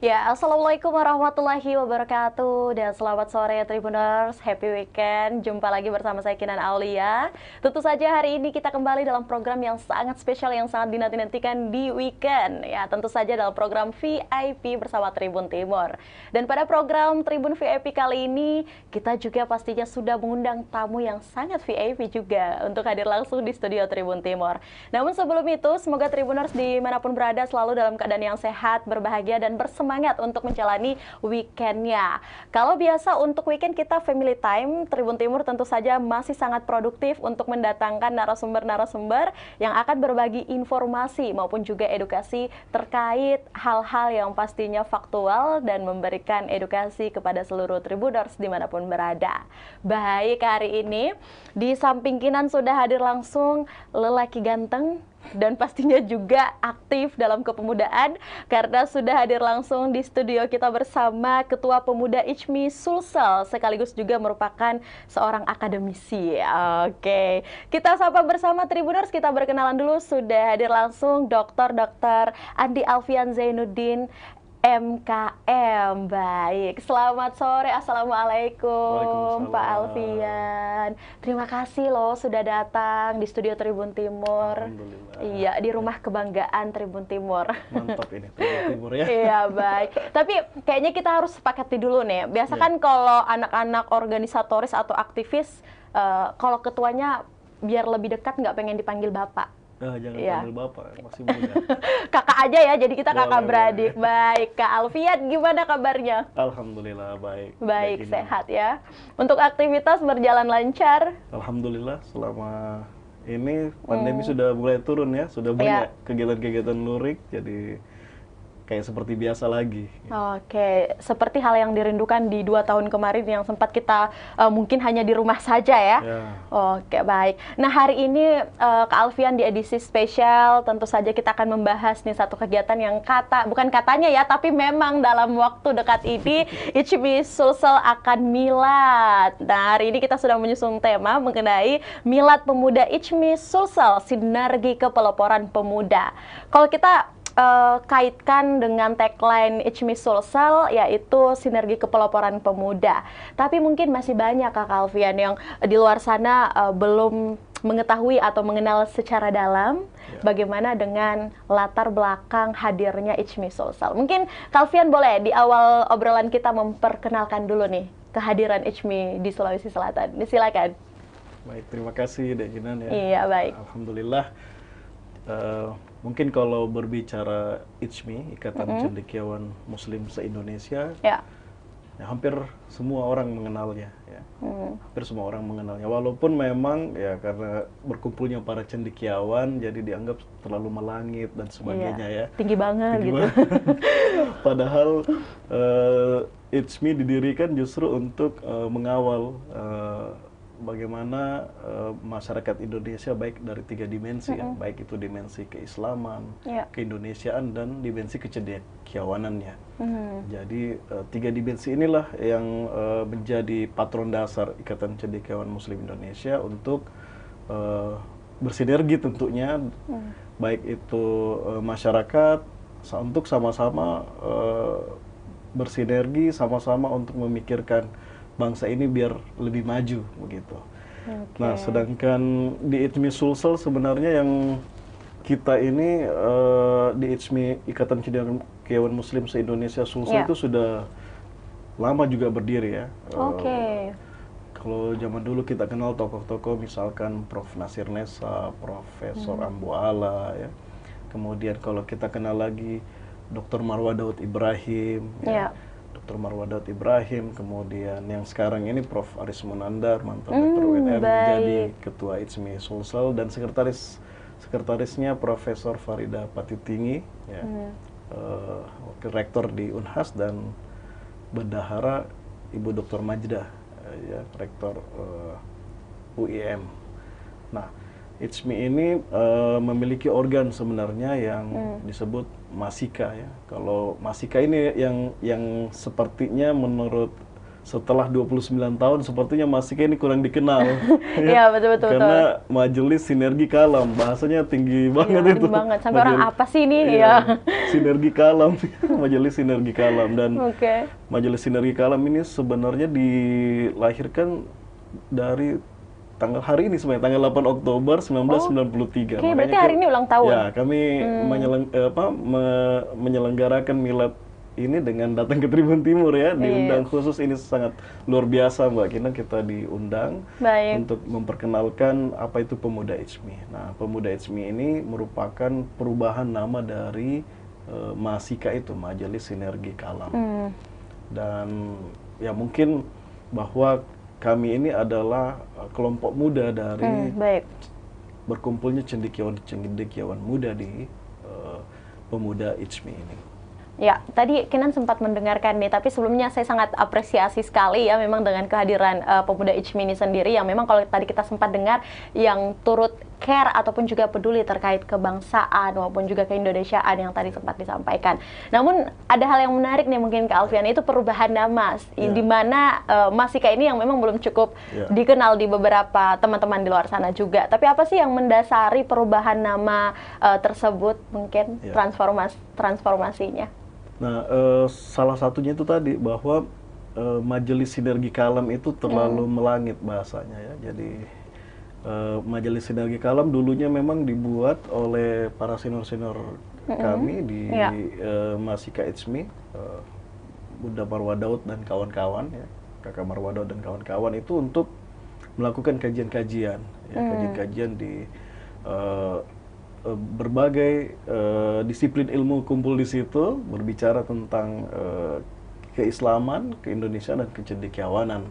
Ya, Assalamualaikum warahmatullahi wabarakatuh dan selamat sore Tribuners, happy weekend. Jumpa lagi bersama saya Kinan Aulia. Tentu saja hari ini kita kembali dalam program yang sangat spesial, yang sangat dinanti-nantikan di weekend. Ya, tentu saja dalam program VIP bersama Tribun Timur. Dan pada program Tribun VIP kali ini, kita juga pastinya sudah mengundang tamu yang sangat VIP juga untuk hadir langsung di studio Tribun Timur. Namun sebelum itu, semoga Tribuners dimanapun berada selalu dalam keadaan yang sehat, berbahagia, dan bersemangat untuk menjalani weekendnya. Kalau biasa untuk weekend kita family time, Tribun Timur tentu saja masih sangat produktif untuk mendatangkan narasumber-narasumber yang akan berbagi informasi maupun juga edukasi terkait hal-hal yang pastinya faktual dan memberikan edukasi kepada seluruh Tribuners dimanapun berada. Baik, hari ini di samping Kinan sudah hadir langsung lelaki ganteng dan pastinya juga aktif dalam kepemudaan karena sudah hadir langsung di studio kita bersama Ketua Pemuda ICMI Sulsel sekaligus juga merupakan seorang akademisi. Oke, kita sapa bersama Tribuners, kita berkenalan dulu. Sudah hadir langsung Dr. Andi Alfian Zainuddin MKM. Baik, selamat sore, Assalamualaikum Pak Alfian. Terima kasih loh sudah datang di studio Tribun Timur. Alhamdulillah. Iya, di rumah kebanggaan Tribun Timur. Mantap ini Tribun Timur ya. Iya, baik. Tapi kayaknya kita harus sepakati dulu nih. Biasa kan kalau anak-anak organisatoris atau aktivis, kalau ketuanya biar lebih dekat nggak pengen dipanggil Bapak. Jangan panggil Bapak, masih muda. Kakak aja ya, jadi kita kakak Boleh, beradik. boleh. Baik, Kak Alfian gimana kabarnya? Alhamdulillah baik. Baik, Ini. sehat ya. Untuk aktivitas berjalan lancar? Alhamdulillah selama ini pandemi sudah mulai turun ya, sudah banyak kegiatan-kegiatan lurik, jadi kayak seperti biasa lagi. Oke, seperti hal yang dirindukan di 2 tahun kemarin yang sempat kita mungkin hanya di rumah saja ya. Oke, baik. Nah, hari ini Kak Alfian di edisi spesial tentu saja kita akan membahas nih satu kegiatan yang bukan katanya ya, tapi memang dalam waktu dekat ini ICMI Sulsel akan milad. Nah, hari ini kita sudah menyusun tema mengenai Milad Pemuda ICMI Sulsel, Sinergi Kepeloporan Pemuda. Kalau kita kaitkan dengan tagline ICMI Sulsel, yaitu sinergi kepeloporan pemuda. Tapi mungkin masih banyak Kak Alfian yang di luar sana belum mengetahui atau mengenal secara dalam bagaimana dengan latar belakang hadirnya ICMI Sulsel. Mungkin Kak Alfian boleh di awal obrolan kita memperkenalkan dulu nih kehadiran ICMI di Sulawesi Selatan. Silakan. Baik, terima kasih Dek Kinan ya. Iya, baik. Alhamdulillah. Mungkin kalau berbicara ICMI, Ikatan Cendekiawan Muslim se-Indonesia, ya, hampir semua orang mengenalnya. Ya. Hampir semua orang mengenalnya. Walaupun memang ya karena berkumpulnya para cendekiawan, jadi dianggap terlalu melangit dan sebagainya ya. Tinggi banget Tinggi gitu. banget. Padahal ICMI didirikan justru untuk mengawal bagaimana masyarakat Indonesia baik dari 3 dimensi ya, baik itu dimensi keislaman, keindonesiaan dan dimensi kecendekiawanannya. Jadi 3 dimensi inilah yang menjadi patron dasar Ikatan Cendekiawan Muslim Indonesia untuk bersinergi tentunya, baik itu masyarakat untuk sama-sama bersinergi, sama-sama untuk memikirkan bangsa ini biar lebih maju begitu. Nah, sedangkan di ICMI Sulsel sebenarnya yang kita ini di ICMI Ikatan Cendekiawan Muslim se-Indonesia Sulsel itu sudah lama juga berdiri ya. Kalau zaman dulu kita kenal tokoh-tokoh misalkan Prof. Nasir Nessa, Profesor Ambu Ala ya. Kemudian kalau kita kenal lagi Dr. Marwah Daud Ibrahim ya. Dr. Marwah Daud Ibrahim, kemudian yang sekarang ini Prof. Aris Munandar, mantan Rektor UNM, menjadi Ketua ICMI Sulsel, dan sekretarisnya Profesor Farida Patitinggi, ya, Wakil Rektor di Unhas, dan Bendahara Ibu Dr. Majdah, ya, Rektor UIM. Nah, ICMI ini memiliki organ sebenarnya yang disebut Masika ya. Kalau Masika ini yang sepertinya menurut setelah 29 tahun sepertinya Masika ini kurang dikenal. Iya, betul-betul. Karena Majelis Sinergi Kalam, bahasanya tinggi banget Iya, itu. tinggi banget. Sampai orang apa sih ini? Iya, Sinergi Kalam, Majelis Sinergi Kalam. Dan Oke. Majelis Sinergi Kalam ini sebenarnya dilahirkan dari tanggal hari ini sebenarnya, tanggal 8 Oktober 1993. Oke, berarti hari ini ulang tahun. Ya, kami menyelenggarakan milad ini dengan datang ke Tribun Timur ya, diundang khusus. Ini sangat luar biasa Mbak Kinan, kita diundang untuk memperkenalkan apa itu Pemuda IJMI. Nah, Pemuda IJMI ini merupakan perubahan nama dari Masika itu, Majelis Sinergi Kalam. Dan ya mungkin bahwa kami ini adalah kelompok muda dari berkumpulnya cendekiawan muda di Pemuda IJMI ini. Ya, tadi Kinan sempat mendengarkan nih, tapi sebelumnya saya sangat apresiasi sekali ya memang dengan kehadiran Pemuda IJMI ini sendiri, yang memang kalau tadi kita sempat dengar yang turut care ataupun juga peduli terkait kebangsaan maupun juga keindonesiaan yang tadi sempat disampaikan. Namun ada hal yang menarik nih mungkin ke Alfian, itu perubahan nama, di mana Masika ini yang memang belum cukup dikenal di beberapa teman-teman di luar sana juga. Tapi apa sih yang mendasari perubahan nama tersebut, mungkin transformasinya? Nah, salah satunya itu tadi bahwa Majelis Sinergi Kalam itu terlalu melangit bahasanya ya. Jadi Majelis Sinergi Kalam dulunya memang dibuat oleh para senior-senior kami di Masika IJMI, Bunda Marwa Daud dan kawan-kawan ya, Kakak Marwa Daud dan kawan-kawan itu untuk melakukan kajian-kajian ya, kajian-kajian di berbagai disiplin ilmu kumpul di situ, berbicara tentang keislaman, keindonesiaan dan kecendekiawanan.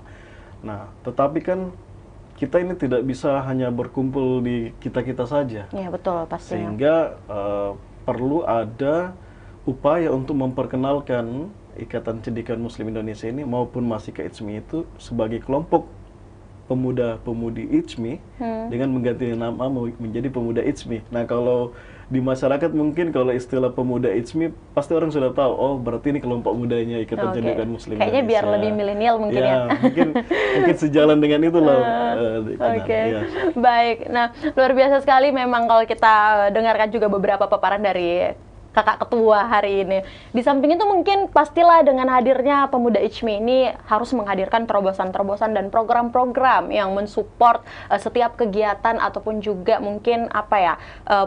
Nah, tetapi kan kita ini tidak bisa hanya berkumpul di kita-kita saja. Iya, betul, pastinya. Sehingga perlu ada upaya untuk memperkenalkan Ikatan Cendekiawan Muslim Indonesia ini maupun Masika IJMI itu sebagai kelompok pemuda-pemudi IJMI dengan mengganti nama menjadi Pemuda IJMI. Nah, kalau di masyarakat mungkin kalau istilah Pemuda IJMI pasti orang sudah tahu, oh berarti ini kelompok mudanya Ikatan Cendekiawan Muslim Kayaknya Indonesia. Biar lebih milenial mungkin ya. mungkin sejalan dengan itu loh. Baik. Nah, luar biasa sekali memang kalau kita dengarkan juga beberapa paparan dari Kakak Ketua hari ini. Di samping itu mungkin pastilah dengan hadirnya Pemuda IJMI ini harus menghadirkan terobosan-terobosan dan program-program yang mensupport setiap kegiatan ataupun juga mungkin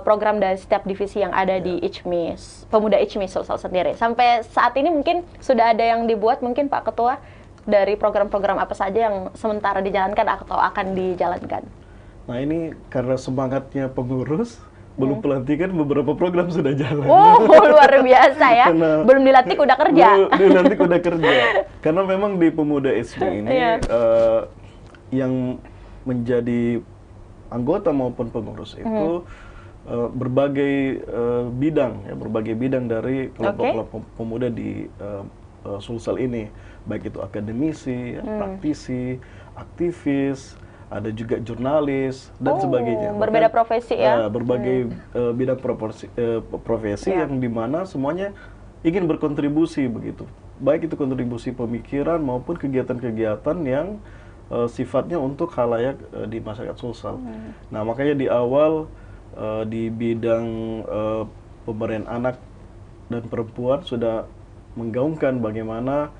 program dari setiap divisi yang ada di IJMI, Pemuda IJMI Sulsel sendiri. Sampai saat ini mungkin sudah ada yang dibuat mungkin Pak Ketua dari program-program apa saja yang sementara dijalankan atau akan dijalankan. Nah, ini karena semangatnya pengurus, belum pelantikan beberapa program sudah jalan. Oh, luar biasa ya. Belum dilantik udah kerja. Belum dilantik udah kerja. Karena memang di Pemuda IJMI ini yang menjadi anggota maupun pengurus itu berbagai bidang dari kelompok-kelompok pemuda di Sulsel ini, baik itu akademisi, praktisi, aktivis, ada juga jurnalis dan sebagainya. Berbeda profesi ya? Berbagai bidang profesi yang dimana semuanya ingin berkontribusi begitu. Baik itu kontribusi pemikiran maupun kegiatan-kegiatan yang sifatnya untuk khalayak di masyarakat Sulsel. Nah, makanya di awal di bidang pemberdayaan anak dan perempuan sudah menggaungkan bagaimana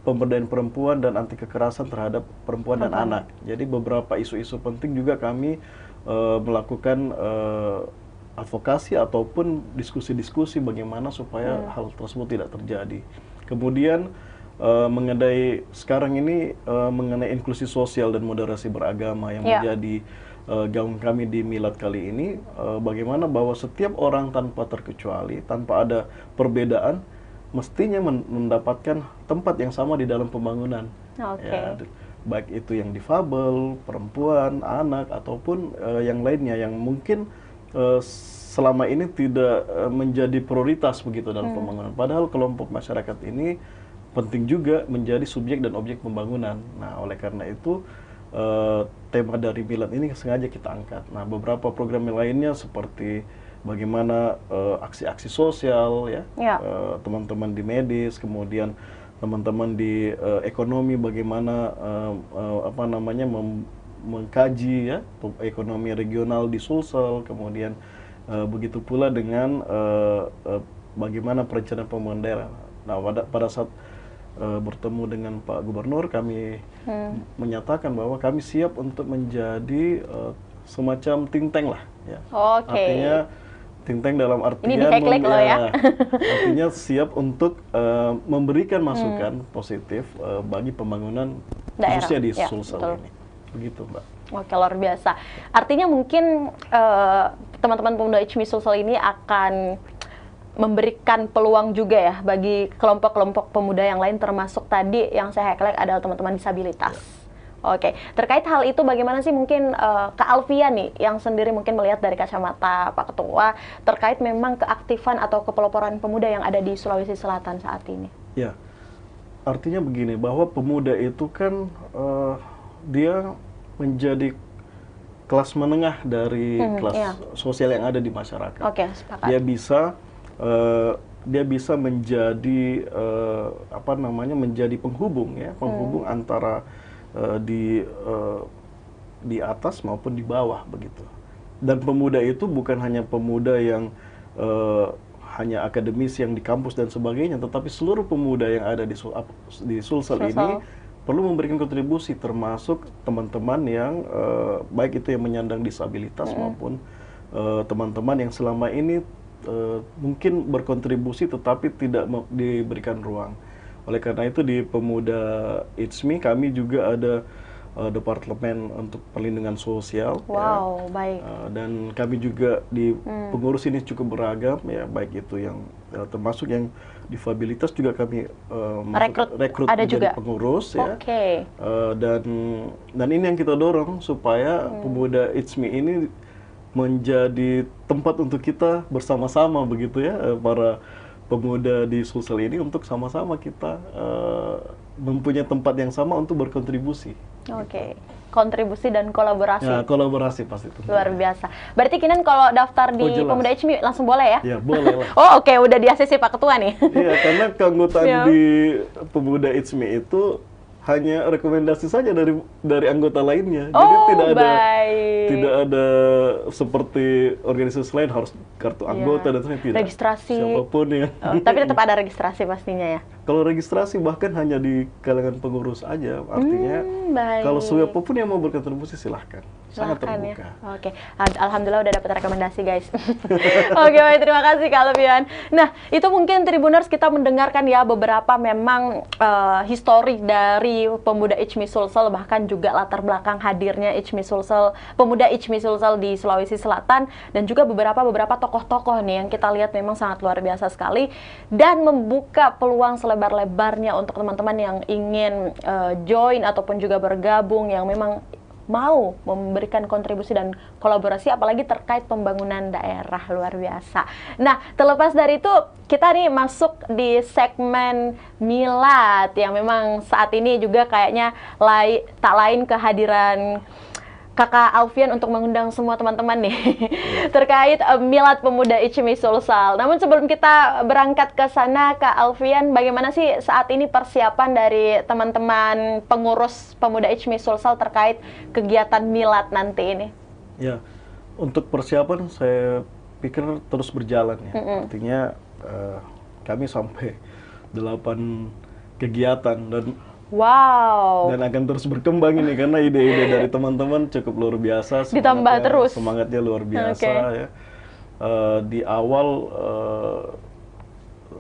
pemberdayaan perempuan dan anti kekerasan terhadap perempuan dan anak. Jadi beberapa isu-isu penting juga kami melakukan advokasi ataupun diskusi-diskusi bagaimana supaya hal tersebut tidak terjadi. Kemudian mengenai sekarang ini mengenai inklusi sosial dan moderasi beragama yang menjadi gaung kami di milad kali ini, bagaimana bahwa setiap orang tanpa terkecuali, tanpa ada perbedaan, mestinya mendapatkan tempat yang sama di dalam pembangunan. Ya, baik itu yang difabel, perempuan, anak, ataupun yang lainnya yang mungkin selama ini tidak menjadi prioritas begitu dalam pembangunan. Padahal kelompok masyarakat ini penting juga menjadi subjek dan objek pembangunan. Nah, oleh karena itu tema dari milad ini sengaja kita angkat. Nah, beberapa program yang lainnya seperti bagaimana aksi-aksi sosial ya, teman-teman di medis, kemudian teman-teman di ekonomi bagaimana mengkaji ya ekonomi regional di Sulsel, kemudian begitu pula dengan bagaimana perencanaan pembangunan daerah. Nah, pada saat bertemu dengan Pak Gubernur, kami menyatakan bahwa kami siap untuk menjadi semacam think tank lah, ya. Artinya think tank dalam artian ini di loh ya. artinya siap untuk memberikan masukan positif bagi pembangunan daerah, khususnya di Sulsel ini. Begitu, Mbak. Oke, luar biasa. Artinya mungkin teman-teman pemuda HMI Sulsel ini akan memberikan peluang juga ya bagi kelompok-kelompok pemuda yang lain, termasuk tadi yang saya highlight adalah teman-teman disabilitas. Oke, terkait hal itu bagaimana sih mungkin Kak Alfian nih yang sendiri mungkin melihat dari kacamata Pak Ketua terkait memang keaktifan atau kepeloporan pemuda yang ada di Sulawesi Selatan saat ini? Ya, artinya begini, bahwa pemuda itu kan dia menjadi kelas menengah dari kelas sosial yang ada di masyarakat. Oke, sepakat. Dia bisa menjadi menjadi penghubung ya, penghubung antara di atas maupun di bawah begitu. Dan pemuda itu bukan hanya pemuda yang hanya akademis yang di kampus dan sebagainya, tetapi seluruh pemuda yang ada di Sulsel ini perlu memberikan kontribusi, termasuk teman-teman yang baik itu yang menyandang disabilitas maupun teman-teman yang selama ini mungkin berkontribusi tetapi tidak diberikan ruang. Oleh karena itu di Pemuda HMI kami juga ada Departemen untuk Perlindungan Sosial. Wow, baik. Dan kami juga di pengurus ini cukup beragam ya, baik itu yang termasuk yang difabilitas juga kami rekrut ada menjadi juga pengurus ya. Dan ini yang kita dorong supaya Pemuda HMI ini menjadi tempat untuk kita bersama-sama begitu ya, para pemuda di Sulsel ini untuk sama-sama kita mempunyai tempat yang sama untuk berkontribusi. Oke. Kontribusi dan kolaborasi. Ya, kolaborasi pasti itu. Luar biasa. Berarti Kinan kalau daftar di Pemuda HMI langsung boleh ya? Ya, boleh lah. Oh, oke, udah di ACC Pak Ketua nih. Iya, karena keanggotaan di Pemuda HMI itu hanya rekomendasi saja dari anggota lainnya. Jadi tidak ada seperti organisasi lain harus kartu anggota dan sebagainya, tidak. Registrasi. Siapapun ya. Tapi tetap ada registrasi pastinya ya. Kalau registrasi bahkan hanya di kalangan pengurus aja, artinya kalau siapapun yang mau berkontribusi silahkan. Sangat terbuka. Ya. Oke, alhamdulillah udah dapat rekomendasi guys. Oke, baik, terima kasih Kak Alfian. Nah, itu mungkin Tribuners kita mendengarkan ya beberapa memang histori dari Pemuda HMI Sulsel, bahkan juga latar belakang hadirnya HMI Sulsel, Pemuda HMI Sulsel di Sulawesi Selatan, dan juga beberapa tokoh-tokoh nih yang kita lihat memang sangat luar biasa sekali dan membuka peluang selebar-lebarnya untuk teman-teman yang ingin join ataupun juga bergabung, yang memang mau memberikan kontribusi dan kolaborasi apalagi terkait pembangunan daerah. Luar biasa. Nah, terlepas dari itu kita nih masuk di segmen Milad yang memang saat ini juga kayaknya tak lain kehadiran Kakak Alfian untuk mengundang semua teman-teman nih terkait Milad Pemuda HMI Sulsel. Namun sebelum kita berangkat ke sana, Kak Alfian, bagaimana sih saat ini persiapan dari teman-teman pengurus Pemuda HMI Sulsel terkait kegiatan Milad nanti ini? Ya, untuk persiapan saya pikir terus berjalan ya. Artinya kami sampai 8 kegiatan dan akan terus berkembang ini karena ide-ide dari teman-teman cukup luar biasa. Ditambah terus. Semangatnya luar biasa ya. Di awal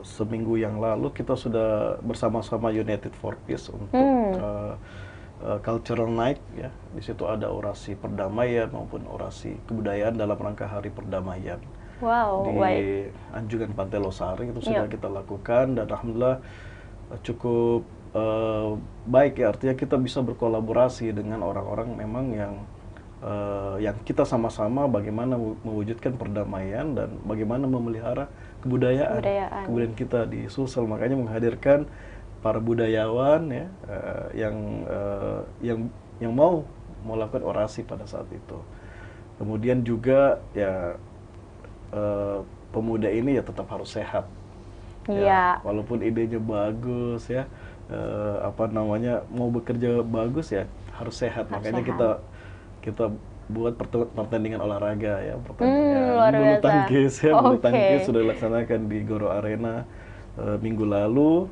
seminggu yang lalu kita sudah bersama-sama United for Peace untuk Cultural Night ya. Di situ ada orasi perdamaian maupun orasi kebudayaan dalam rangka Hari Perdamaian. Di Anjungan Pantai Losari itu sudah kita lakukan dan alhamdulillah cukup baik ya, artinya kita bisa berkolaborasi dengan orang-orang memang yang kita sama-sama bagaimana mewujudkan perdamaian dan bagaimana memelihara kebudayaan kita di Sulsel. Makanya menghadirkan para budayawan ya yang mau melakukan orasi pada saat itu. Kemudian juga ya pemuda ini ya tetap harus sehat. Ya, walaupun idenya bagus ya, apa namanya, mau bekerja bagus ya harus sehat. Harus Makanya sehat. kita buat pertandingan olahraga ya, pertandingan Luar bulu biasa. tangkis ya. Bulu Oke. tangkis sudah dilaksanakan di Goro Arena minggu lalu.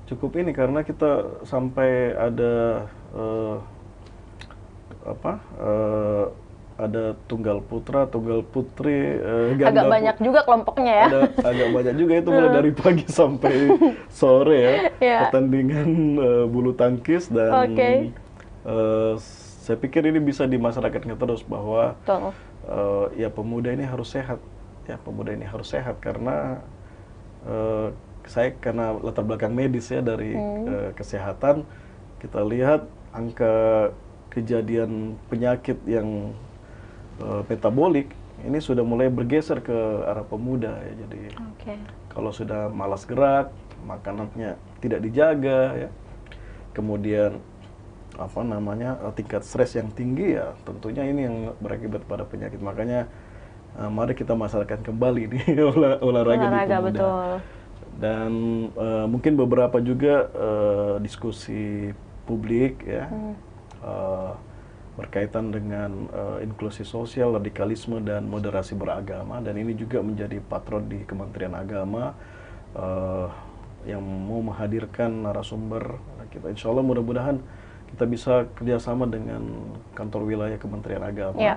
Cukup ini karena kita sampai ada apa ada tunggal putra, tunggal putri, ganda. Agak banyak juga kelompoknya ya. Agak banyak juga, itu mulai dari pagi sampai sore ya. Ya. Pertandingan bulu tangkis dan Oke. saya pikir ini bisa dimasyarakatkan terus bahwa Betul. ya pemuda ini harus sehat. Ya, pemuda ini harus sehat karena saya karena latar belakang medis ya dari kesehatan, kita lihat angka kejadian penyakit yang metabolik ini sudah mulai bergeser ke arah pemuda ya. Jadi Oke. kalau sudah malas gerak, makanannya tidak dijaga ya, kemudian apa namanya tingkat stres yang tinggi ya, tentunya ini yang berakibat pada penyakit. Makanya mari kita masyarakatkan kembali nih olahraga di pemuda. Betul. Dan mungkin beberapa juga diskusi publik ya berkaitan dengan inklusi sosial, radikalisme dan moderasi beragama, dan ini juga menjadi patron di Kementerian Agama yang mau menghadirkan narasumber. Kita insya Allah mudah-mudahan kita bisa kerjasama dengan kantor wilayah Kementerian Agama. Ya.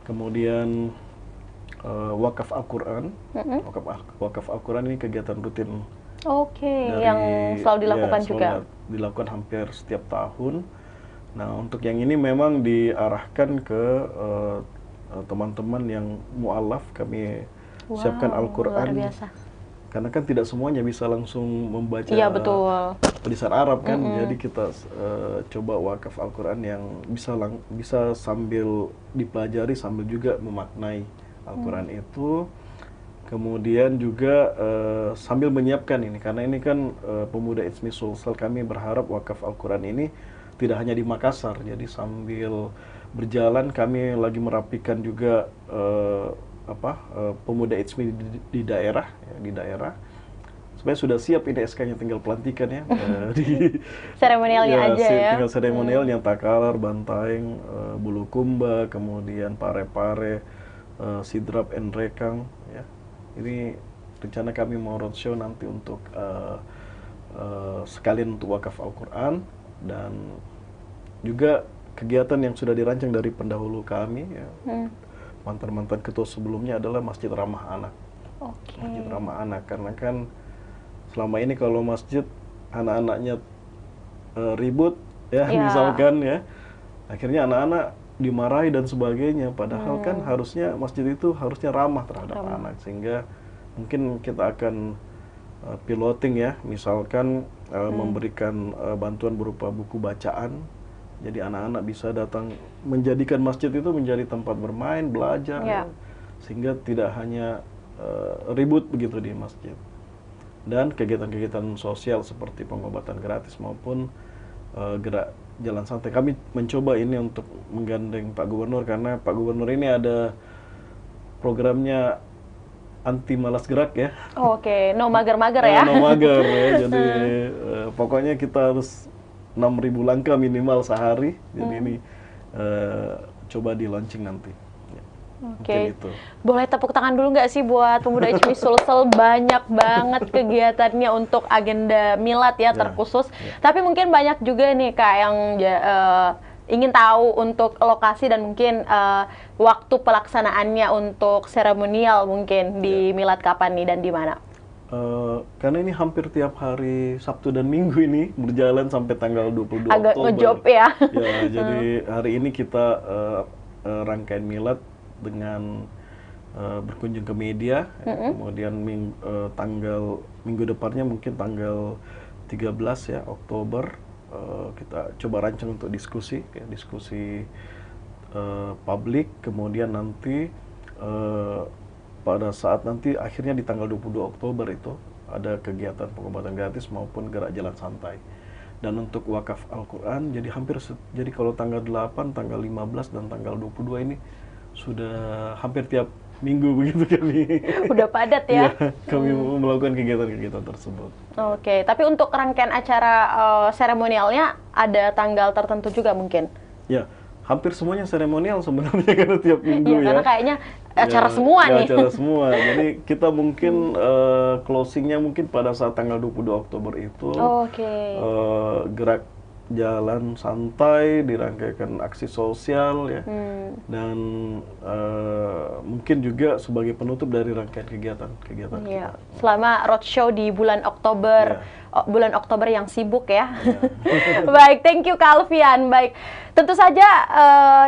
Kemudian wakaf Al-Quran. Wakaf Al-Quran ini kegiatan rutin Oke, dari, yang selalu dilakukan ya, juga. dilakukan hampir setiap tahun. Nah, untuk yang ini memang diarahkan ke teman-teman yang mu'alaf. Kami siapkan Al-Quran. Luar biasa. Karena kan tidak semuanya bisa langsung membaca Iya, betul. tulisan Arab kan. Jadi kita coba wakaf Al-Quran yang bisa sambil dipelajari sambil juga memaknai Al-Quran itu. Kemudian juga sambil menyiapkan ini, karena ini kan pemuda Itsmi Sulsel, kami berharap wakaf Al-Quran ini tidak hanya di Makassar. Jadi sambil berjalan kami lagi merapikan juga pemuda Itsmi di daerah ya, di daerah. Sebenarnya sudah siap ini SK-nya, tinggal pelantikan ya. Di Seremonialnya aja ya. tinggal seremonialnya, Takalar, Bantaeng, Bulukumba, kemudian Pare-Pare, Sidrap, Rekang ya. Ini rencana kami mau roadshow nanti untuk sekalian untuk wakaf Al-Quran, dan juga kegiatan yang sudah dirancang dari pendahulu kami ya. Mantan-mantan ketua sebelumnya adalah Masjid Ramah Anak. Oke. Masjid Ramah Anak, karena kan selama ini kalau masjid anak-anaknya ribut ya, misalkan ya, akhirnya anak-anak dimarahi dan sebagainya. Padahal kan harusnya masjid itu harusnya ramah terhadap anak, sehingga mungkin kita akan piloting ya, misalkan memberikan bantuan berupa buku bacaan. Jadi anak-anak bisa datang, menjadikan masjid itu menjadi tempat bermain, belajar ya, sehingga tidak hanya ribut begitu di masjid. Dan kegiatan-kegiatan sosial seperti pengobatan gratis maupun gerak jalan santai. Kami mencoba ini untuk menggandeng Pak Gubernur, karena Pak Gubernur ini ada programnya anti malas gerak ya. Oke, no mager-mager ya. No mager ya. Jadi pokoknya kita harus 6.000 langkah minimal sehari. Jadi ini coba di launching nanti. Oke, boleh tepuk tangan dulu nggak sih buat pemuda Itsmi Sulsel? Banyak banget kegiatannya untuk agenda milad ya, terkhusus. Tapi mungkin banyak juga nih Kak yang ingin tahu untuk lokasi dan mungkin waktu pelaksanaannya untuk seremonial mungkin di milad kapan nih dan di mana? Karena ini hampir tiap hari Sabtu dan Minggu ini berjalan sampai tanggal 22 Agak Oktober. ngejob ya. Ya, jadi hari ini kita rangkaian milad dengan berkunjung ke media, kemudian minggu depannya mungkin tanggal 13 ya Oktober kita coba rancang untuk diskusi publik, kemudian nanti pada saat nanti akhirnya di tanggal 22 Oktober itu ada kegiatan pengobatan gratis maupun gerak jalan santai. Dan untuk wakaf Al-Quran, jadi kalau tanggal 8, tanggal 15, dan tanggal 22 ini sudah hampir tiap minggu begitu kami. Udah padat ya. Iya, kami melakukan kegiatan-kegiatan tersebut. Oke, tapi untuk rangkaian acara seremonialnya ada tanggal tertentu juga mungkin? Ya, hampir semuanya seremonial sebenarnya karena tiap minggu Iya, ya. karena kayaknya acara Ya, semua ya, nih. acara semua. Jadi kita mungkin closingnya mungkin pada saat tanggal 22 Oktober itu Oke. gerak jalan santai, dirangkaikan aksi sosial ya. Dan mungkin juga sebagai penutup dari rangkaian kegiatan-kegiatan Iya, kita. selama roadshow di bulan Oktober, Iya. bulan Oktober yang sibuk ya. Iya. Baik, thank you Kak Alfian. Baik, tentu saja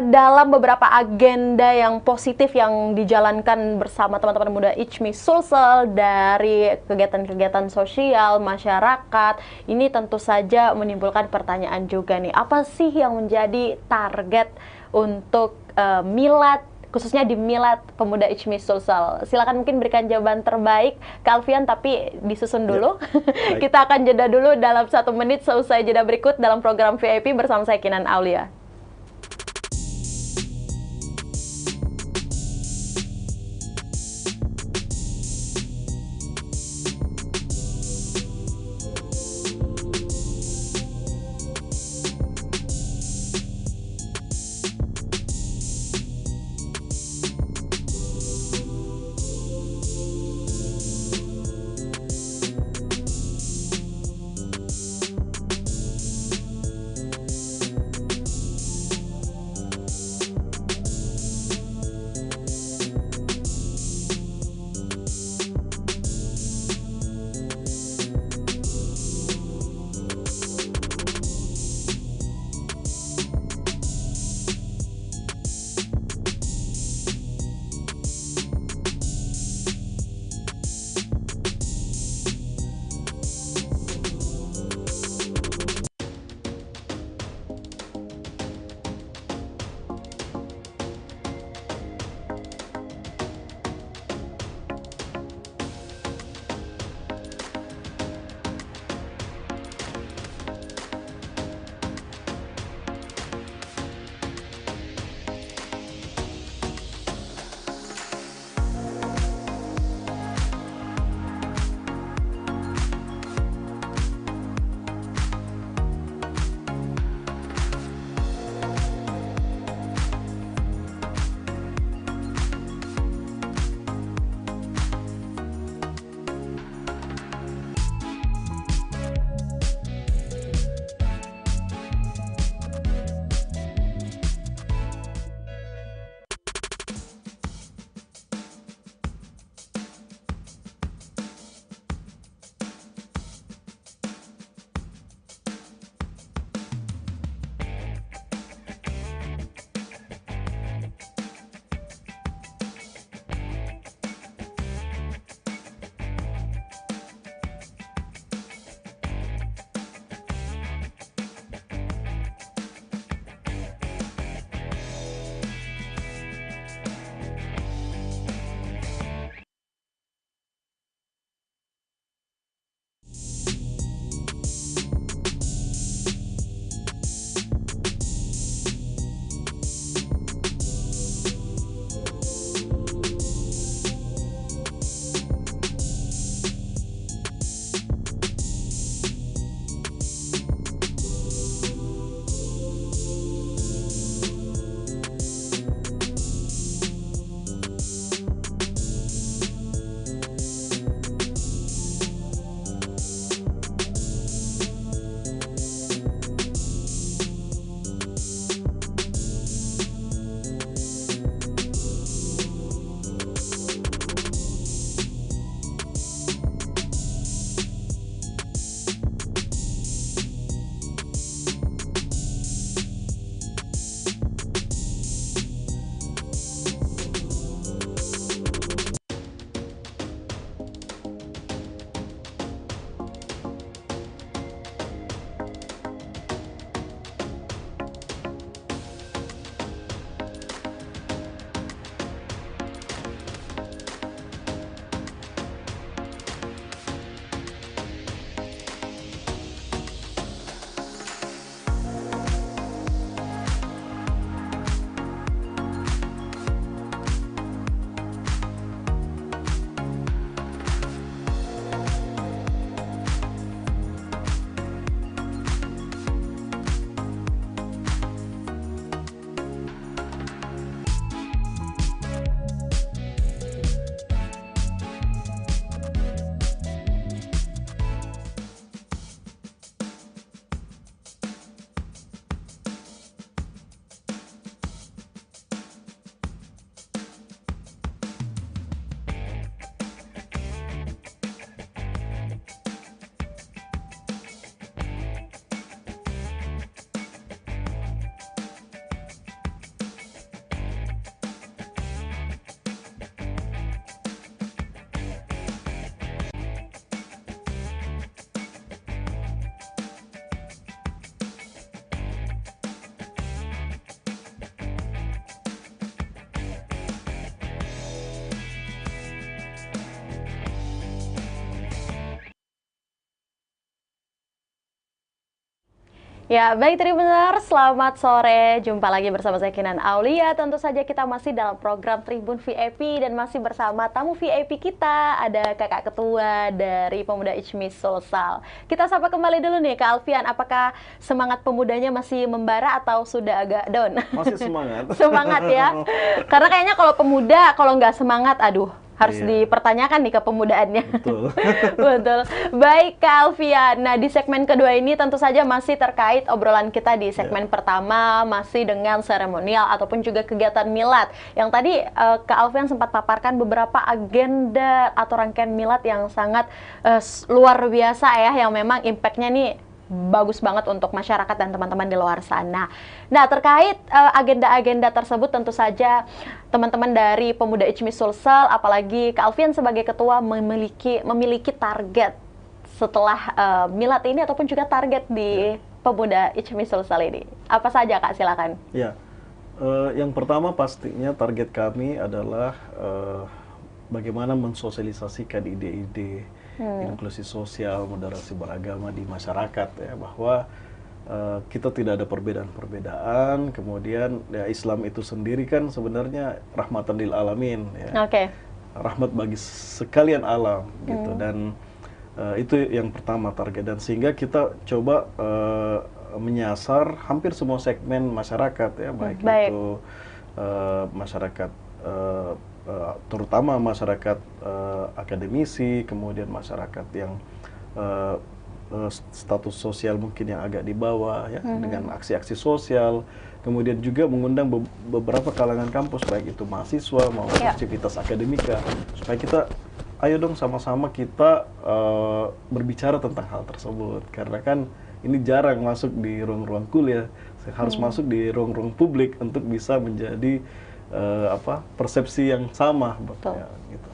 dalam beberapa agenda yang positif yang dijalankan bersama teman-teman muda ICMI Sulsel dari kegiatan-kegiatan sosial masyarakat, ini tentu saja menimbulkan pertanyaan juga nih, apa sih yang menjadi target untuk milad, khususnya di Milad Pemuda ICMI Sulsel? Silakan mungkin berikan jawaban terbaik Kak Alfian, tapi disusun dulu. Baik. Kita akan jeda dulu dalam 1 menit seusai jeda berikut dalam program VIP bersama saya Kinan Aulia. Ya, baik Tribuners, selamat sore. Jumpa lagi bersama saya Kinan Aulia. Tentu saja kita masih dalam program Tribun VIP dan masih bersama tamu VIP kita. Ada kakak ketua dari Pemuda Ijmi Sulsel. Kita sapa kembali dulu nih Kak Alfian. Apakah semangat pemudanya masih membara atau sudah agak down? Masih semangat. Semangat ya. Karena kayaknya kalau pemuda, kalau nggak semangat, aduh, harus dipertanyakan nih kepemudaannya. Betul. Betul. Baik Kak Alfian. Nah, di segmen kedua ini tentu saja masih terkait obrolan kita di segmen pertama, masih dengan seremonial ataupun juga kegiatan milad. Yang tadi Kak Alfian sempat paparkan beberapa agenda atau rangkaian milad yang sangat luar biasa ya, yang memang impact-nya nih bagus banget untuk masyarakat dan teman-teman di luar sana. Nah, terkait agenda-agenda tersebut tentu saja teman-teman dari Pemuda Ijmi Sulsel, apalagi Kak Alfian sebagai ketua memiliki target setelah milad ini ataupun juga target di Pemuda Ijmi Sulsel ini. Apa saja Kak, silakan. Ya, yang pertama pastinya target kami adalah bagaimana mensosialisasikan ide-ide inklusi sosial, moderasi beragama di masyarakat ya, bahwa kita tidak ada perbedaan-perbedaan, kemudian ya Islam itu sendiri kan sebenarnya rahmatan lil alamin ya. Rahmat bagi sekalian alam gitu, dan itu yang pertama target, dan sehingga kita coba menyasar hampir semua segmen masyarakat ya, baik. Itu masyarakat terutama masyarakat akademisi, kemudian masyarakat yang status sosial mungkin yang agak di bawah ya, dengan aksi-aksi sosial, kemudian juga mengundang beberapa kalangan kampus, baik itu mahasiswa maupun aktivitas akademika, supaya kita ayo dong sama-sama kita berbicara tentang hal tersebut, karena kan ini jarang masuk di ruang-ruang kuliah, harus masuk di ruang-ruang publik untuk bisa menjadi persepsi yang sama. Betul. Ya, gitu.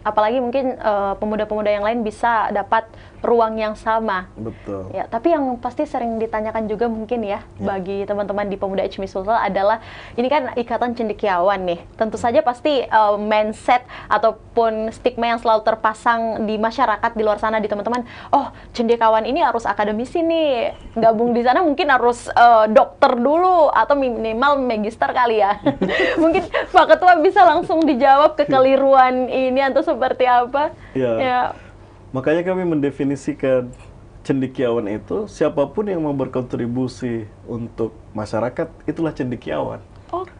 Apalagi mungkin pemuda-pemuda yang lain bisa dapat ruang yang sama. Betul. Ya, tapi yang pasti sering ditanyakan juga mungkin ya bagi teman-teman di Pemuda Ijmi Sulsel adalah ini kan ikatan cendekiawan nih. Tentu saja pasti mindset ataupun stigma yang selalu terpasang di masyarakat di luar sana, di teman-teman. Oh, cendekiawan ini harus akademisi nih. Gabung di sana mungkin harus dokter dulu atau minimal magister kali ya. Mungkin Pak Ketua bisa langsung dijawab kekeliruan ini atau seperti apa? Ya. Makanya kami mendefinisikan cendekiawan itu siapapun yang mau berkontribusi untuk masyarakat, itulah cendekiawan.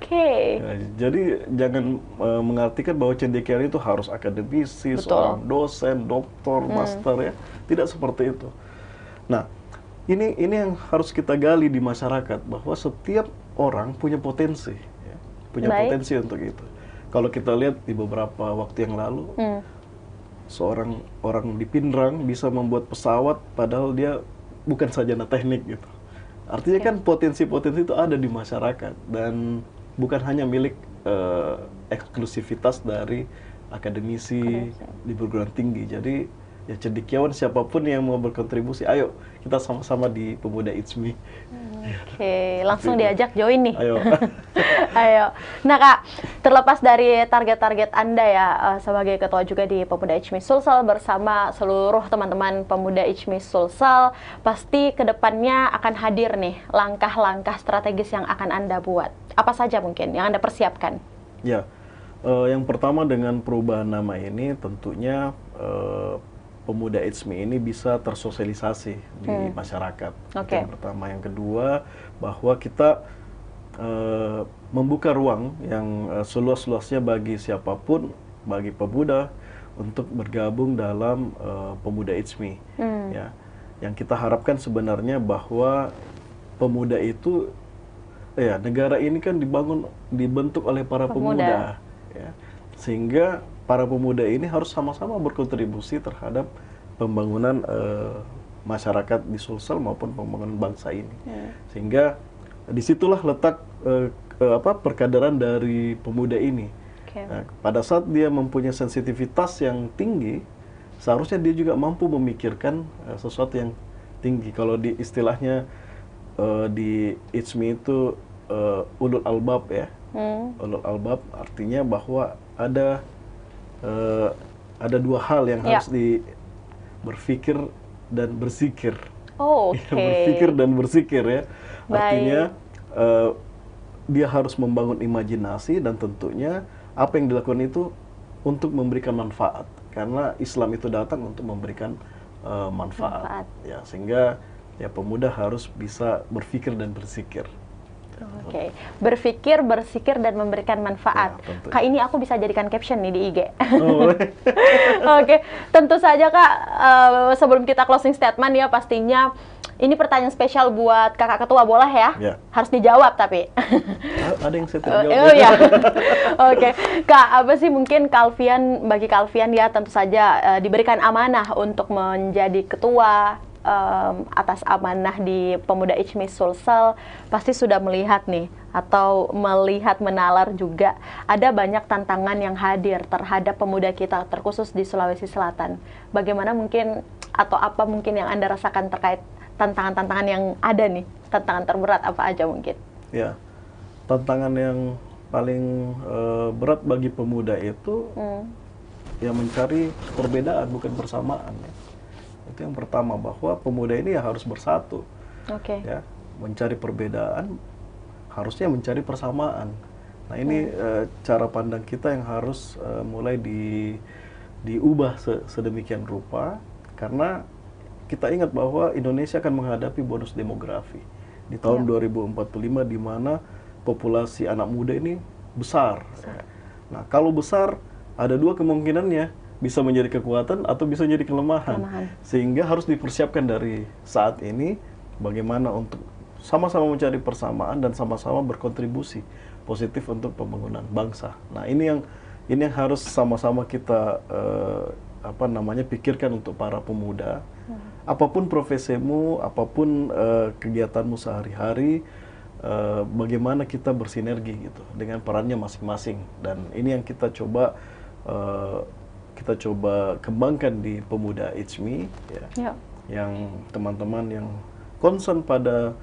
Ya, jadi jangan mengartikan bahwa cendekiawan itu harus akademisi, seorang dosen, doktor, master ya. Tidak seperti itu. Nah, ini yang harus kita gali di masyarakat, bahwa setiap orang punya potensi, ya, punya potensi untuk itu. Kalau kita lihat di beberapa waktu yang lalu, seorang orang di Pindrang bisa membuat pesawat padahal dia bukan sarjana teknik gitu. Artinya kan potensi-potensi itu ada di masyarakat dan bukan hanya milik eksklusivitas dari akademisi di perguruan tinggi. Jadi ya cendekiawan siapapun yang mau berkontribusi, ayo kita sama-sama di Pemuda Ijmi. Langsung diajak join nih. Ayo. Ayo. Nah Kak, terlepas dari target-target Anda ya sebagai ketua juga di Pemuda Ijmi Sulsel bersama seluruh teman-teman Pemuda Ijmi Sulsel, pasti kedepannya akan hadir nih langkah-langkah strategis yang akan Anda buat. Apa saja mungkin yang Anda persiapkan? Ya, yang pertama dengan perubahan nama ini tentunya Pemuda Ijmi ini bisa tersosialisasi di masyarakat. Itu yang pertama. Yang kedua, bahwa kita membuka ruang yang seluas-luasnya bagi siapapun, bagi pemuda untuk bergabung dalam Pemuda Ijmi. Ya, yang kita harapkan sebenarnya bahwa pemuda itu, ya negara ini kan dibentuk oleh para pemuda. Ya, sehingga para pemuda ini harus sama-sama berkontribusi terhadap pembangunan masyarakat di Sulsel maupun pembangunan bangsa ini. Sehingga disitulah letak perkaderan dari pemuda ini. Nah, pada saat dia mempunyai sensitivitas yang tinggi, seharusnya dia juga mampu memikirkan sesuatu yang tinggi. Kalau di istilahnya di Ijmi itu ulul albab ya. Ulul albab artinya bahwa ada dua hal yang harus berpikir dan berzikir. Oh, Ya, oke. berpikir dan bersikir ya. Artinya Baik. eh, dia harus membangun imajinasi dan tentunya apa yang dilakukan itu untuk memberikan manfaat. Karena Islam itu datang untuk memberikan manfaat. Manfaat. Ya, sehingga ya pemuda harus bisa berpikir dan bersikir. Oke, berpikir, bersikir, dan memberikan manfaat. Ya, tentunya. Kak, ini aku bisa jadikan caption nih di IG. Oh, Oke, tentu saja Kak, sebelum kita closing statement ya pastinya ini pertanyaan spesial buat Kakak Ketua, boleh ya? Ya. Harus dijawab tapi. ada yang saya tidak jawab. Oh ya. Oke, Kak, apa sih mungkin bagi Kalvian ya tentu saja diberikan amanah untuk menjadi ketua atas amanah di Pemuda Ijmi Sulsel, pasti sudah melihat nih atau melihat menalar juga ada banyak tantangan yang hadir terhadap pemuda kita terkhusus di Sulawesi Selatan. Bagaimana mungkin atau apa mungkin yang Anda rasakan terkait tantangan-tantangan yang ada nih? Tantangan terberat apa aja mungkin? Ya, tantangan yang paling berat bagi pemuda itu ya mencari perbedaan bukan persamaan. Ya. Itu yang pertama, bahwa pemuda ini ya harus bersatu. Oke. Ya, mencari perbedaan harusnya mencari persamaan. Nah ini cara pandang kita yang harus mulai diubah sedemikian rupa, karena kita ingat bahwa Indonesia akan menghadapi bonus demografi di tahun 2045 di mana populasi anak muda ini besar. Nah kalau besar ada dua kemungkinannya, bisa menjadi kekuatan atau bisa menjadi kelemahan. Sehingga harus dipersiapkan dari saat ini bagaimana untuk sama-sama mencari persamaan dan sama-sama berkontribusi positif untuk pembangunan bangsa. Nah, ini yang harus sama-sama kita pikirkan untuk para pemuda. Apapun profesimu, apapun kegiatanmu sehari-hari, bagaimana kita bersinergi gitu dengan perannya masing-masing. Dan ini yang kita coba kembangkan di Pemuda Ijmi, ya. Yang teman-teman yang concern pada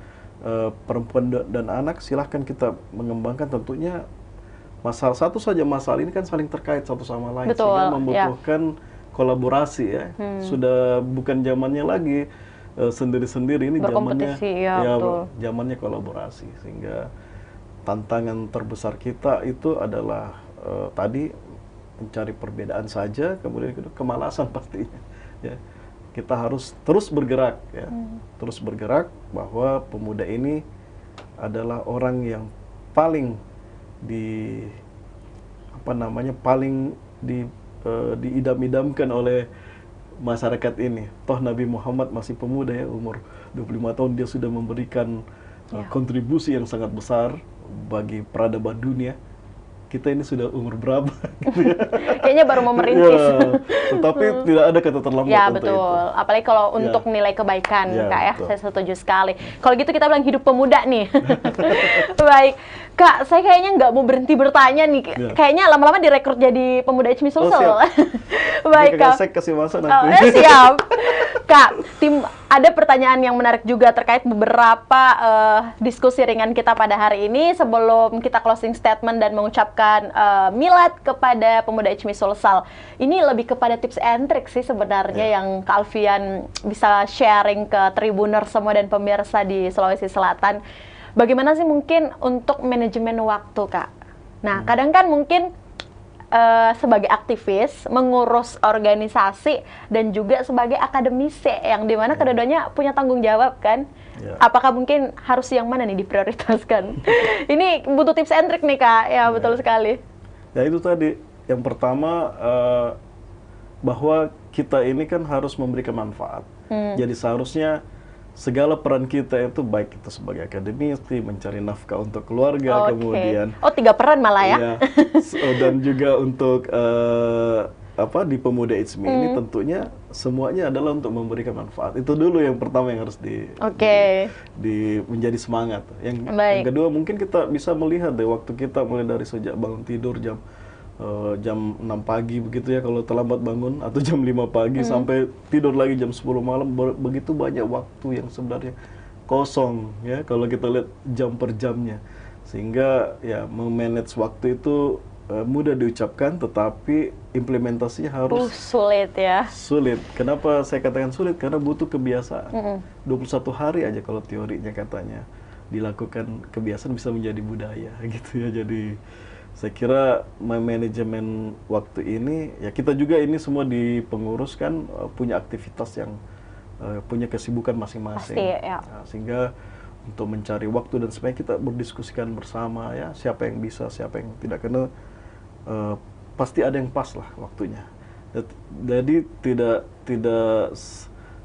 perempuan dan anak, silahkan kita mengembangkan. Tentunya satu saja masalah ini kan saling terkait satu sama lain. Betul, sehingga membutuhkan kolaborasi ya. Sudah bukan zamannya lagi sendiri-sendiri, ini zamannya zamannya kolaborasi. Sehingga tantangan terbesar kita itu adalah tadi mencari perbedaan saja, kemudian kemalasan pastinya. Ya. Kita harus terus bergerak, ya. Terus bergerak, bahwa pemuda ini adalah orang yang paling diidam-idamkan oleh masyarakat ini. Toh Nabi Muhammad masih pemuda ya, umur 25 tahun dia sudah memberikan kontribusi yang sangat besar bagi peradaban dunia. Kita ini sudah umur berapa? Kayaknya baru mau merintis. Ya, tetapi tidak ada kata terlambat. Ya betul, itu. Apalagi kalau untuk nilai kebaikan, Kak ya, saya setuju sekali. Kalau gitu kita bilang hidup pemuda nih. Baik, Kak, saya kayaknya nggak mau berhenti bertanya nih. Kayaknya lama-lama direkrut jadi Pemuda Ijmi Sulsel. Baik, Kak. Saya kasih masa nanti. Siap. Kak, ada pertanyaan yang menarik juga terkait beberapa diskusi ringan kita pada hari ini. Sebelum kita closing statement dan mengucapkan milad kepada Pemuda Ijmi Sulsel, ini lebih kepada tips and trick sih sebenarnya yang Kak Alfian bisa sharing ke Tribuners semua dan pemirsa di Sulawesi Selatan. Bagaimana sih mungkin untuk manajemen waktu, Kak? Nah, kadang kan mungkin sebagai aktivis, mengurus organisasi, dan juga sebagai akademisi yang dimana kedua-duanya punya tanggung jawab kan? Apakah mungkin harus yang mana nih diprioritaskan? Ini butuh tips and trick nih, Kak. Ya, betul sekali. Ya itu tadi, yang pertama bahwa kita ini kan harus memberikan manfaat. Jadi seharusnya segala peran kita itu, baik itu sebagai akademisi, mencari nafkah untuk keluarga, kemudian 3 peran malah ya. Dan juga untuk di Pemuda Ijmi ini tentunya semuanya adalah untuk memberikan manfaat. Itu dulu yang pertama yang harus menjadi semangat. Yang kedua, mungkin kita bisa melihat deh waktu kita mulai dari sejak bangun tidur jam 6 pagi begitu ya, kalau terlambat bangun, atau jam 5 pagi sampai tidur lagi jam 10 malam, begitu banyak waktu yang sebenarnya kosong ya kalau kita lihat jam per jamnya. Sehingga ya memanage waktu itu mudah diucapkan, tetapi implementasinya harus sulit ya. Sulit. Kenapa saya katakan sulit? Karena butuh kebiasaan. 21 hari aja kalau teorinya katanya. Dilakukan kebiasaan bisa menjadi budaya gitu ya. Jadi saya kira manajemen waktu ini, ya kita juga ini semua di pengurus kan punya aktivitas yang punya kesibukan masing-masing. Pasti, ya. Nah, sehingga untuk mencari waktu dan supaya kita berdiskusikan bersama ya, siapa yang bisa, siapa yang tidak, karena pasti ada yang pas lah waktunya. Jadi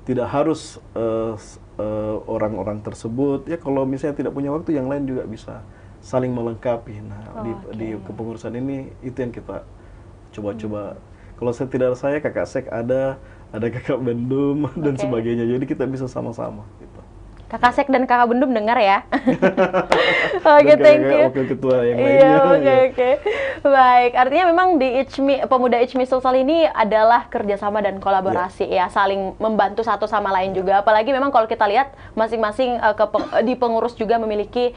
tidak harus orang-orang tersebut ya, kalau misalnya tidak punya waktu, yang lain juga bisa saling melengkapi. Nah, di kepengurusan ini itu yang kita coba-coba. Kalau saya tidak ada, saya kakak Sek ada kakak Bendum dan sebagainya. Jadi kita bisa sama-sama gitu. Kakak Sek dan kakak Bendum dengar ya. Oke, thank you. Wakil ketua yang lainnya. Oke. Baik, artinya memang di Pemuda ICMI Sulsel ini adalah kerjasama dan kolaborasi ya, saling membantu satu sama lain juga. Apalagi memang kalau kita lihat masing-masing di pengurus juga memiliki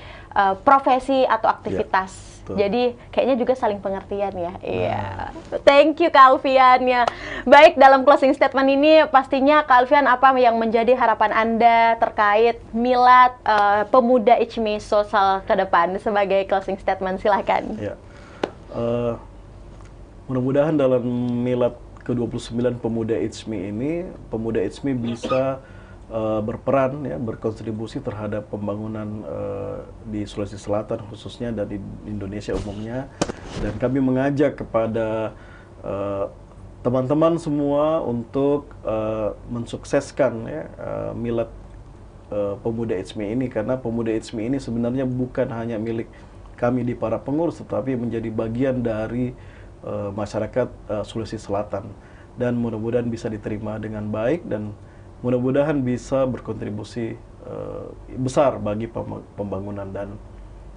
profesi atau aktivitas. Jadi kayaknya juga saling pengertian ya. Iya. Thank you Kak Alfian ya. Baik, dalam closing statement ini pastinya Kak Alfian, apa yang menjadi harapan Anda terkait milad Pemuda ICMI Sulsel ke depan sebagai closing statement, silahkan. Ya. Mudah-mudahan dalam milad ke-29 Pemuda ICMI ini, Pemuda ICMI bisa berperan ya, berkontribusi terhadap pembangunan di Sulawesi Selatan khususnya dan di Indonesia umumnya. Dan kami mengajak kepada teman-teman semua untuk mensukseskan ya, milad Pemuda ICMI ini, karena Pemuda ICMI ini sebenarnya bukan hanya milik kami di para pengurus, tetapi menjadi bagian dari masyarakat Sulawesi Selatan, dan mudah-mudahan bisa diterima dengan baik dan mudah-mudahan bisa berkontribusi besar bagi pembangunan. Dan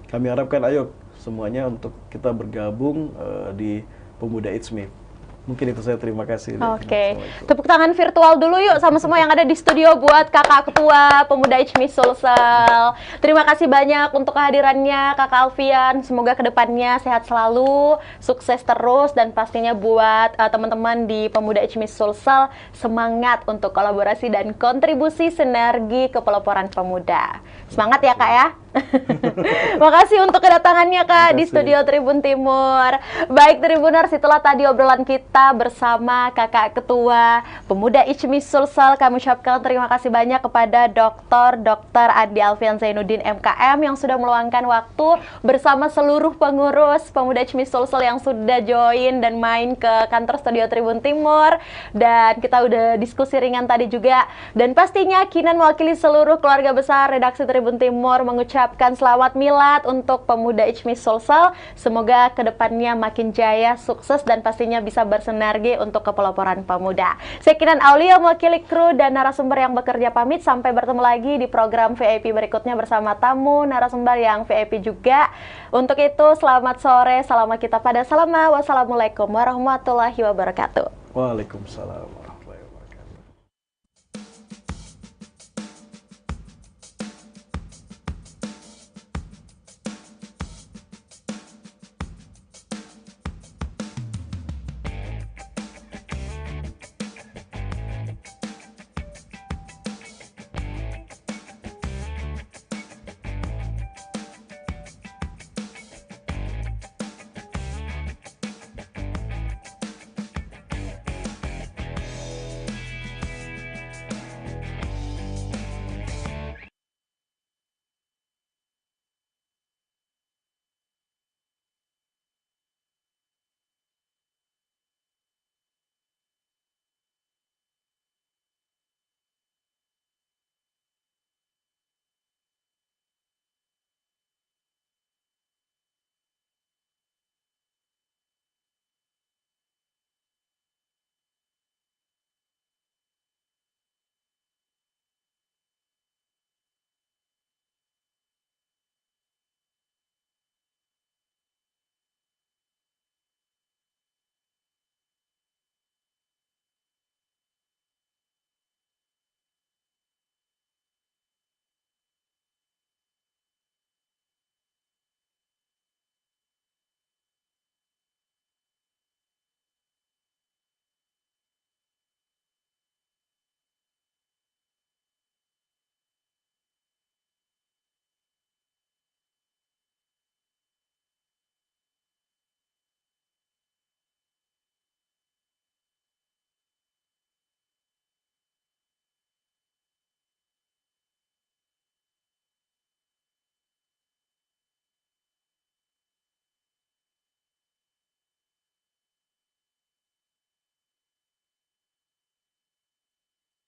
kami harapkan ayo semuanya untuk kita bergabung di Pemuda ICMI. Mungkin itu saya, terima kasih. Oke. Tepuk tangan virtual dulu yuk sama semua yang ada di studio buat Kakak Ketua Pemuda ICMI Sulsel. Terima kasih banyak untuk kehadirannya Kakak Alfian. Semoga kedepannya sehat selalu, sukses terus, dan pastinya buat teman-teman di Pemuda ICMI Sulsel semangat untuk kolaborasi dan kontribusi sinergi kepeloporan pemuda. Semangat ya Kak ya. Makasih untuk kedatangannya Kak di studio Tribun Timur. Baik Tribuners, itulah tadi obrolan kita bersama Kakak Ketua Pemuda ICMI Sulsel. Kami ucapkan terima kasih banyak kepada Dr. Andi Alfian Zainuddin MKM yang sudah meluangkan waktu bersama seluruh pengurus Pemuda ICMI Sulsel yang sudah join dan main ke kantor studio Tribun Timur. Dan kita udah diskusi ringan tadi juga. Dan pastinya Kinan mewakili seluruh keluarga besar redaksi Tribun Timur mengucapkan selamat milad untuk Pemuda ICMI Sulsel. Semoga kedepannya makin jaya, sukses, dan pastinya bisa bersinergi untuk kepeloporan pemuda. Saya Kinan Aulia mewakili kru dan narasumber yang bekerja pamit. Sampai bertemu lagi di program VIP berikutnya bersama tamu narasumber yang VIP juga. Untuk itu selamat sore, salam kita pada salama. Wassalamualaikum warahmatullahi wabarakatuh. Waalaikumsalam.